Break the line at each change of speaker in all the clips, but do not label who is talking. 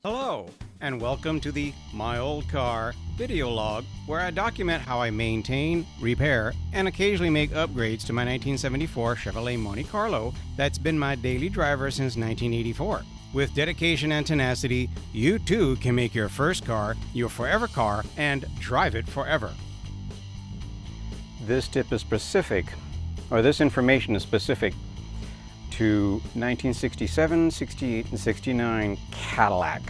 Hello, and welcome to the My Old Car video log, where I document how I maintain, repair, and occasionally make upgrades to my 1974 Chevrolet Monte Carlo that's been my daily driver since 1984. With dedication and tenacity, you too can make your first car your forever car and drive it forever. This tip is specific, or this information is specific to 1967, 68, and 69 Cadillac.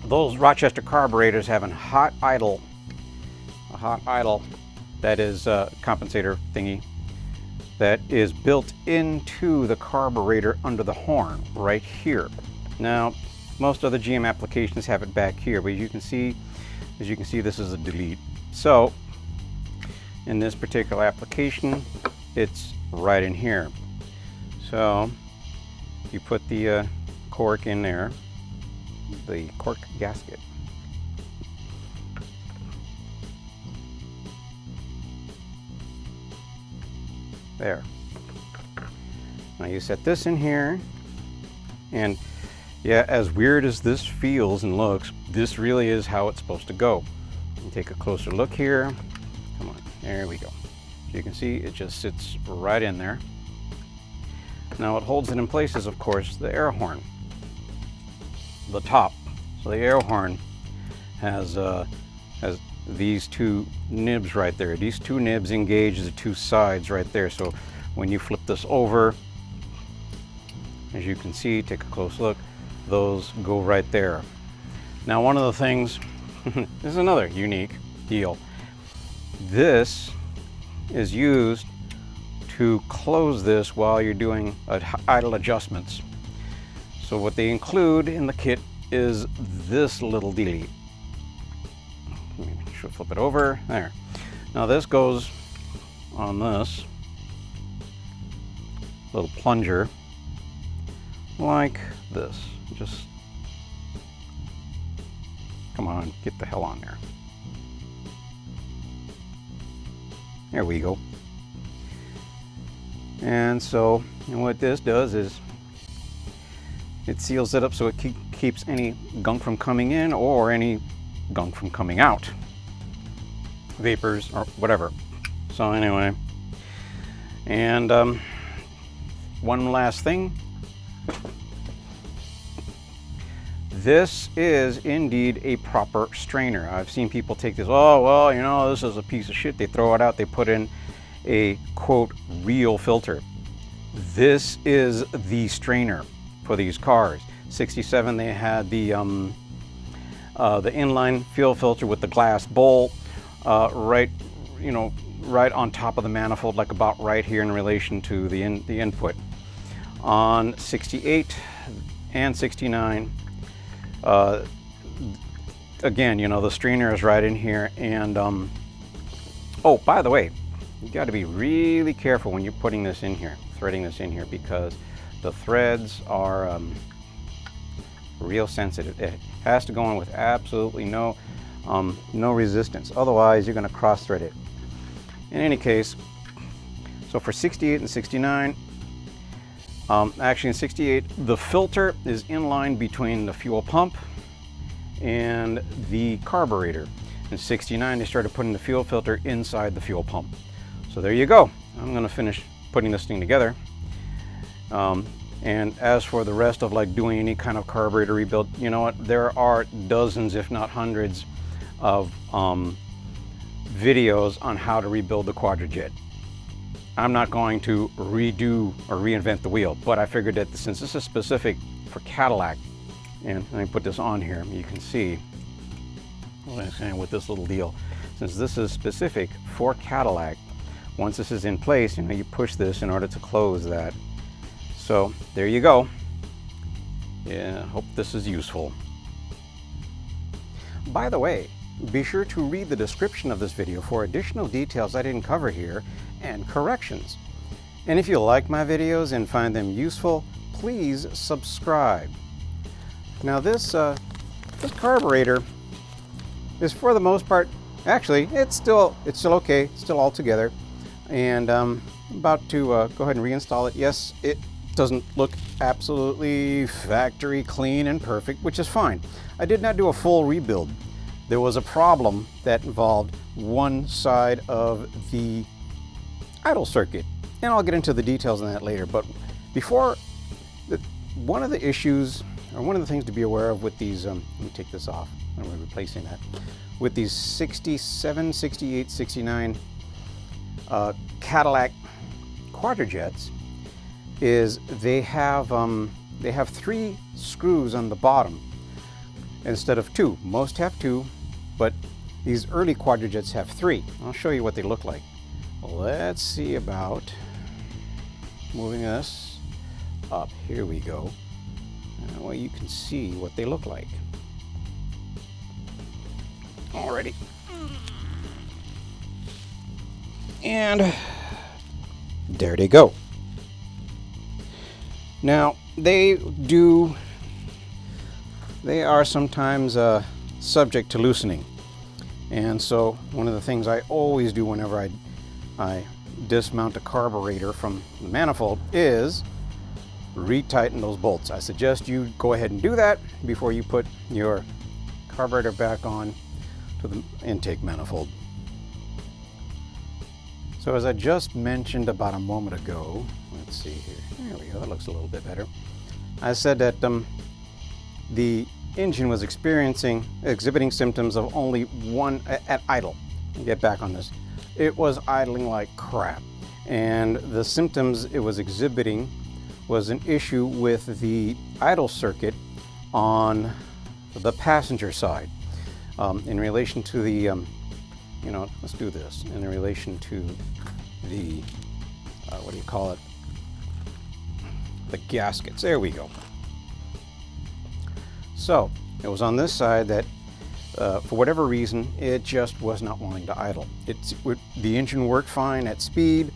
Those Rochester carburetors have a hot idle that is a compensator thingy that is built into the carburetor under the horn right here. Now, most other GM applications have it back here, but as you can see, this is a delete. So, in this particular application, it's right in here. So you put the cork in there, the cork gasket. There. Now you set this in here, and yeah, as weird as this feels and looks, this really is how it's supposed to go. You take a closer look here. Come on, there we go. You can see it just sits right in there. Now what holds it in place is, of course, the air horn, the top. So the air horn has these two nibs right there. These two nibs engage the two sides right there. So when you flip this over, as you can see, take a close look, those go right there. Now one of the things, this is another unique deal. This is used to close this while you're doing idle adjustments. So what they include in the kit is this little dealie. Should flip it over there. Now this goes on this little plunger like this. Just come on, get the hell on there. There we go. And so, what this does is it seals it up so it keeps any gunk from coming in or any gunk from coming out. Vapors or whatever. So anyway, and one last thing. This is indeed a proper strainer. I've seen people take this, oh, well, you know, this is a piece of shit. They throw it out, they put in a, quote, real filter. This is the strainer for these cars. 67, they had the inline fuel filter with the glass bowl right on top of the manifold, like about right here in relation to the input. On 68 and 69, again, you know, the strainer is right in here. And oh, by the way, you got to be really careful when you're putting this in here, threading this in here, because the threads are real sensitive. It has to go in with absolutely no resistance. Otherwise, you're going to cross thread it. In any case, so for 68 and 69, actually in 68, the filter is in line between the fuel pump and the carburetor. In 69, they started putting the fuel filter inside the fuel pump. So there you go. I'm going to finish putting this thing together. And as for the rest of like doing any kind of carburetor rebuild, you know what? There are dozens, if not hundreds, of videos on how to rebuild the quadrajet. I'm not going to redo or reinvent the wheel, but I figured that since this is specific for Cadillac, and let me put this on here, you can see what I'm saying with this little deal. Since this is specific for Cadillac, once this is in place, you know, you push this in order to close that. So there you go. Yeah, hope this is useful. By the way, be sure to read the description of this video for additional details I didn't cover here and corrections. And if you like my videos and find them useful, please subscribe. Now this carburetor is, for the most part, actually it's still okay, it's still all together. And I'm about to go ahead and reinstall it. Yes, it doesn't look absolutely factory clean and perfect, which is fine. I did not do a full rebuild. There was a problem that involved one side of the idle circuit, and I'll get into the details on that later. But before, one of the issues, or one of the things to be aware of with these, let me take this off, I'm replacing that, with these 67, 68, 69 Cadillac quadrajets, is they have 3 screws on the bottom instead of 2. Most have 2, but these early quadrajets have 3. I'll show you what they look like. Let's see about moving this up. Here we go. Well, you can see what they look like already. And there they go. Now, they are sometimes subject to loosening. And so one of the things I always do whenever I dismount a carburetor from the manifold is retighten those bolts. I suggest you go ahead and do that before you put your carburetor back on to the intake manifold. So as I just mentioned about a moment ago, let's see here, there we go, that looks a little bit better. I said that the engine was exhibiting symptoms of only one at idle. I'll get back on this. It was idling like crap, and the symptoms it was exhibiting was an issue with the idle circuit on the passenger side. In relation to the, let's do this, in relation to the, what do you call it? The gaskets, there we go. So it was on this side that for whatever reason, it just was not wanting to idle. The engine worked fine at speed,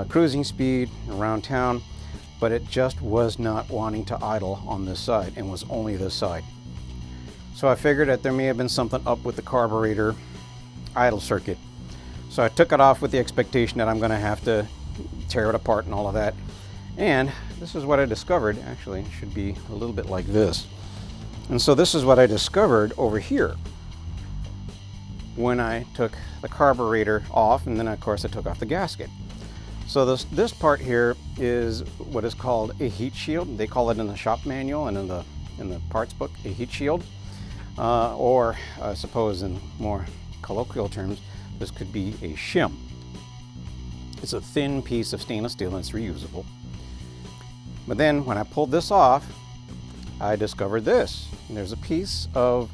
cruising speed around town, but it just was not wanting to idle on this side, and was only this side. So I figured that there may have been something up with the carburetor idle circuit. So I took it off with the expectation that I'm going to have to tear it apart and all of that. And this is what I discovered. Actually, it should be a little bit like this. And so this is what I discovered over here when I took the carburetor off, and then of course I took off the gasket. So this part here is what is called a heat shield. They call it in the shop manual and in the parts book a heat shield, or I suppose in more colloquial terms, this could be a shim. It's a thin piece of stainless steel and it's reusable. But then when I pulled this off, I discovered this. And there's a piece of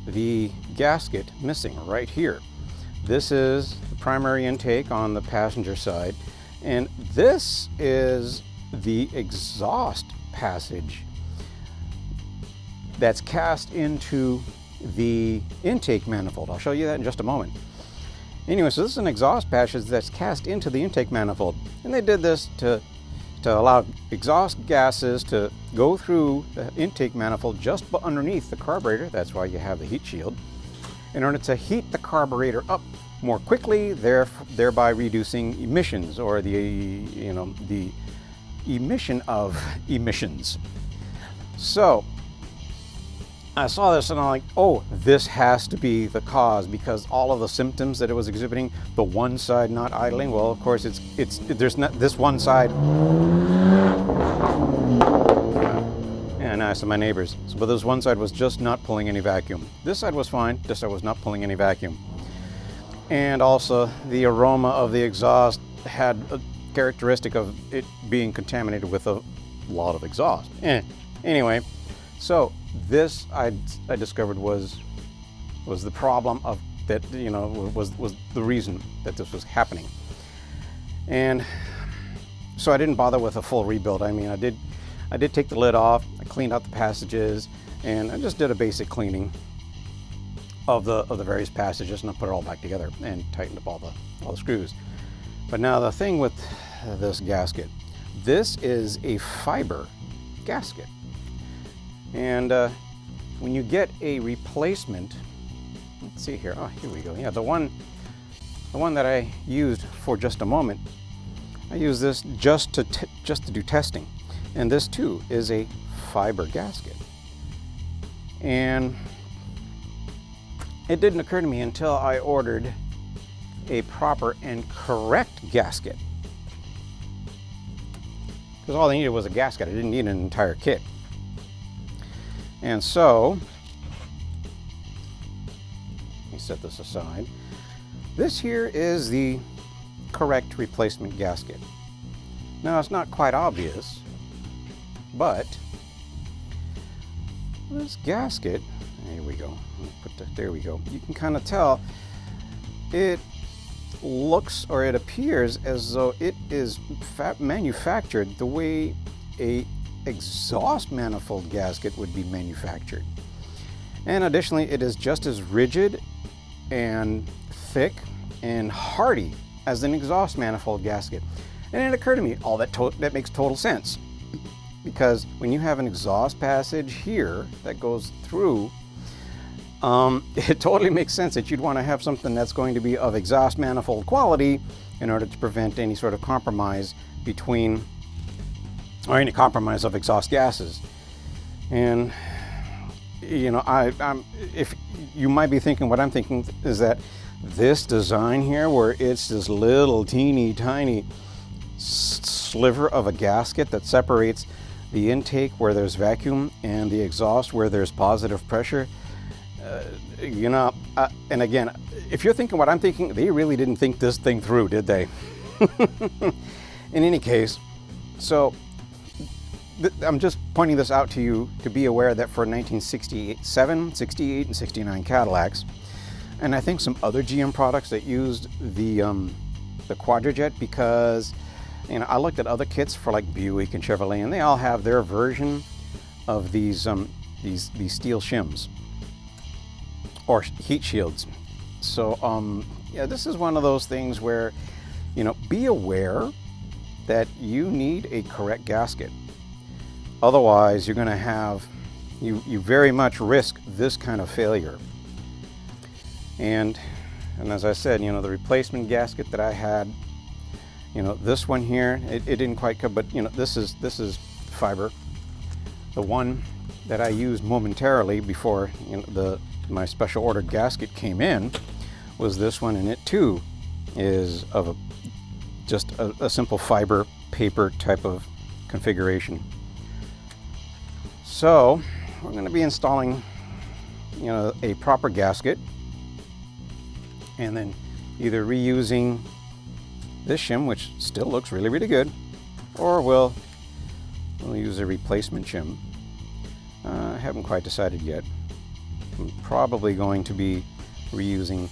the gasket missing right here. This is the primary intake on the passenger side, and this is the exhaust passage that's cast into the intake manifold. I'll show you that in just a moment. Anyway, so this is an exhaust passage that's cast into the intake manifold, and they did this to allow exhaust gases to go through the intake manifold just underneath the carburetor. That's why you have the heat shield, in order to heat the carburetor up more quickly, thereby reducing emissions, or the emission of emissions. So I saw this and I'm like, oh, this has to be the cause, because all of the symptoms that it was exhibiting, the one side not idling, well, of course there's not this one side. And I asked my neighbors, but this one side was just not pulling any vacuum. This side was fine, this side was not pulling any vacuum. And also the aroma of the exhaust had a characteristic of it being contaminated with a lot of exhaust. Anyway, so this I discovered was the problem of that, was the reason that this was happening. And so I didn't bother with a full rebuild. I mean, I did take the lid off, I cleaned out the passages, and I just did a basic cleaning of the various passages, and I put it all back together and tightened up all the screws. But now the thing with this gasket, this is a fiber gasket. And when you get a replacement, let's see here, oh, here we go. Yeah, the one that I used for just a moment, I used this just to do testing. And this too is a fiber gasket. And it didn't occur to me until I ordered a proper and correct gasket. Because all I needed was a gasket. I didn't need an entire kit. And so, let me set this aside. This here is the correct replacement gasket. Now, it's not quite obvious, but this gasket, there we go. There we go. You can kind of tell it looks, or it appears as though it is manufactured the way a exhaust manifold gasket would be manufactured. And additionally, it is just as rigid and thick and hardy as an exhaust manifold gasket. And it occurred to me, that makes total sense. Because when you have an exhaust passage here that goes through, it totally makes sense that you'd want to have something that's going to be of exhaust manifold quality in order to prevent any sort of compromise between, or any compromise of exhaust gases. And you know, if you might be thinking, what I'm thinking is that this design here, where it's this little teeny tiny sliver of a gasket that separates the intake where there's vacuum and the exhaust where there's positive pressure, you know, and again, if you're thinking what I'm thinking, they really didn't think this thing through, did they? In any case, so I'm just pointing this out to you to be aware that for 1967, 68, and 69 Cadillacs, and I think some other GM products that used the quadrajet, because you know, I looked at other kits for like Buick and Chevrolet, and they all have their version of these steel shims or heat shields. So yeah, this is one of those things where, you know, be aware that you need a correct gasket. Otherwise, you're going to have, you very much risk this kind of failure. And as I said, you know, the replacement gasket that I had, you know, this one here, it didn't quite come, but you know, this is fiber. The one that I used momentarily before, you know, my special ordered gasket came in was this one, and it too is of just a simple fiber paper type of configuration. So we're going to be installing, you know, a proper gasket, and then either reusing this shim, which still looks really, really good, or we'll use a replacement shim. I haven't quite decided yet. I'm probably going to be reusing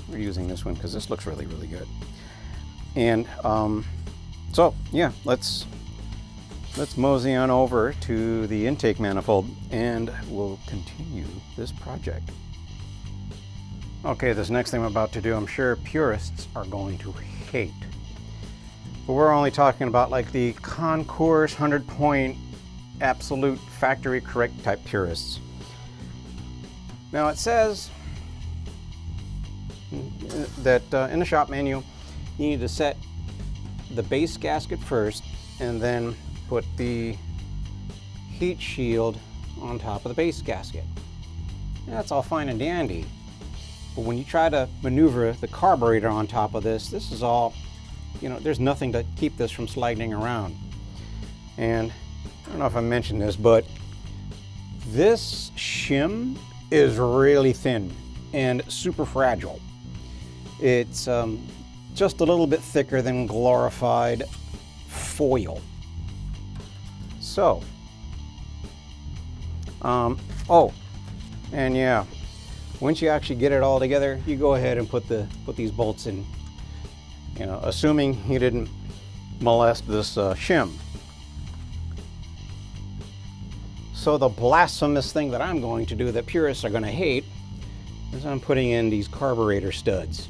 this one because this looks really, really good. And so yeah, let's mosey on over to the intake manifold and we'll continue this project. Okay, this next thing I'm about to do, I'm sure purists are going to hate. But we're only talking about like the concourse 100-point absolute factory correct type purists. Now it says that in the shop manual, you need to set the base gasket first and then put the heat shield on top of the base gasket. That's all fine and dandy. But when you try to maneuver the carburetor on top of this is all, you know, there's nothing to keep this from sliding around. And I don't know if I mentioned this, but this shim is really thin and super fragile. It's just a little bit thicker than glorified foil. So, oh, and yeah, once you actually get it all together, you go ahead and put these bolts in, you know, assuming you didn't molest this shim. So the blasphemous thing that I'm going to do that purists are going to hate is I'm putting in these carburetor studs.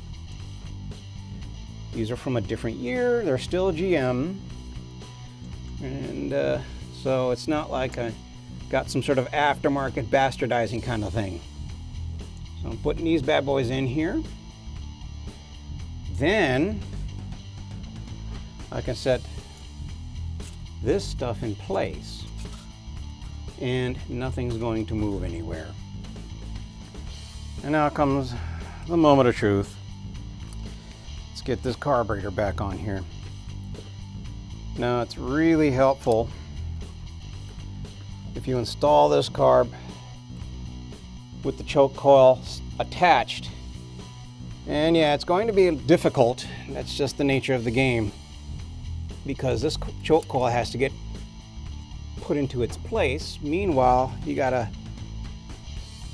These are from a different year, they're still GM, and so it's not like I got some sort of aftermarket bastardizing kind of thing. So I'm putting these bad boys in here. Then I can set this stuff in place and nothing's going to move anywhere. And now comes the moment of truth. Let's get this carburetor back on here. Now it's really helpful if you install this carb with the choke coil attached. And yeah, it's going to be difficult. That's just the nature of the game, because this choke coil has to get put into its place. Meanwhile, you gotta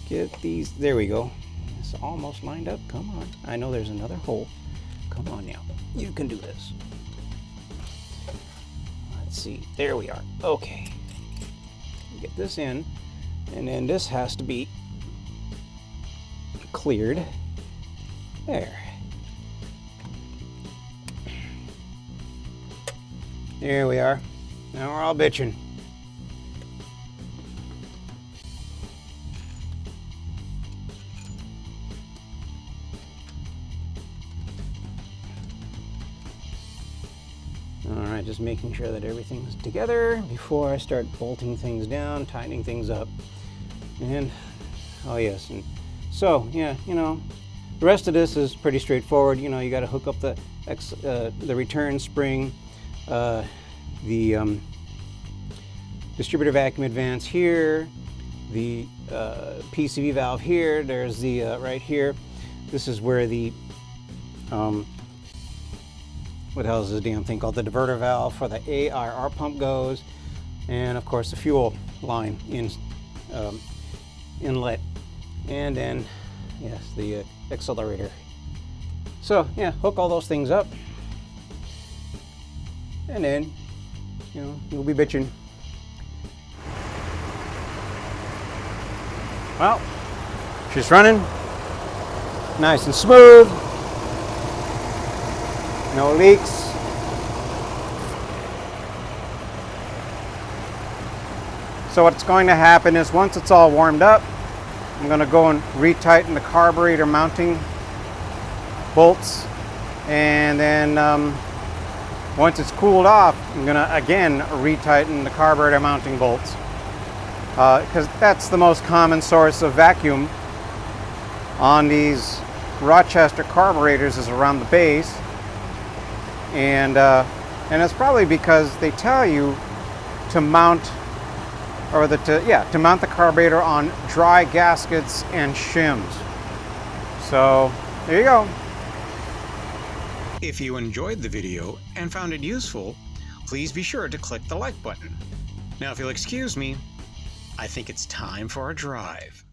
get these, there we go. It's almost lined up, come on. I know there's another hole. Come on now, you can do this. Let's see, there we are, okay. Get this in, and then this has to be cleared. There. There we are. Now we're all bitching. Alright, just making sure that everything's together before I start bolting things down, tightening things up. And, oh yes, and so, yeah, you know, the rest of this is pretty straightforward. You know, you got to hook up the return spring, the distributor vacuum advance here, the PCV valve here. There's the right here. This is where the what the hell is this damn thing called? The diverter valve for the AIR pump goes, and of course the fuel line inlet, and then yes, the accelerator. So yeah, hook all those things up, and then, you know, you'll be bitching. Well, she's running nice and smooth, no leaks. So what's going to happen is, once it's all warmed up, I'm going to go and retighten the carburetor mounting bolts, and then once it's cooled off, I'm going to again retighten the carburetor mounting bolts, because that's the most common source of vacuum on these Rochester carburetors, is around the base, and it's probably because they tell you to mount, or to mount the carburetor on dry gaskets and shims. So there you go. If you enjoyed the video and found it useful, please be sure to click the like button. Now, if you'll excuse me, I think it's time for a drive.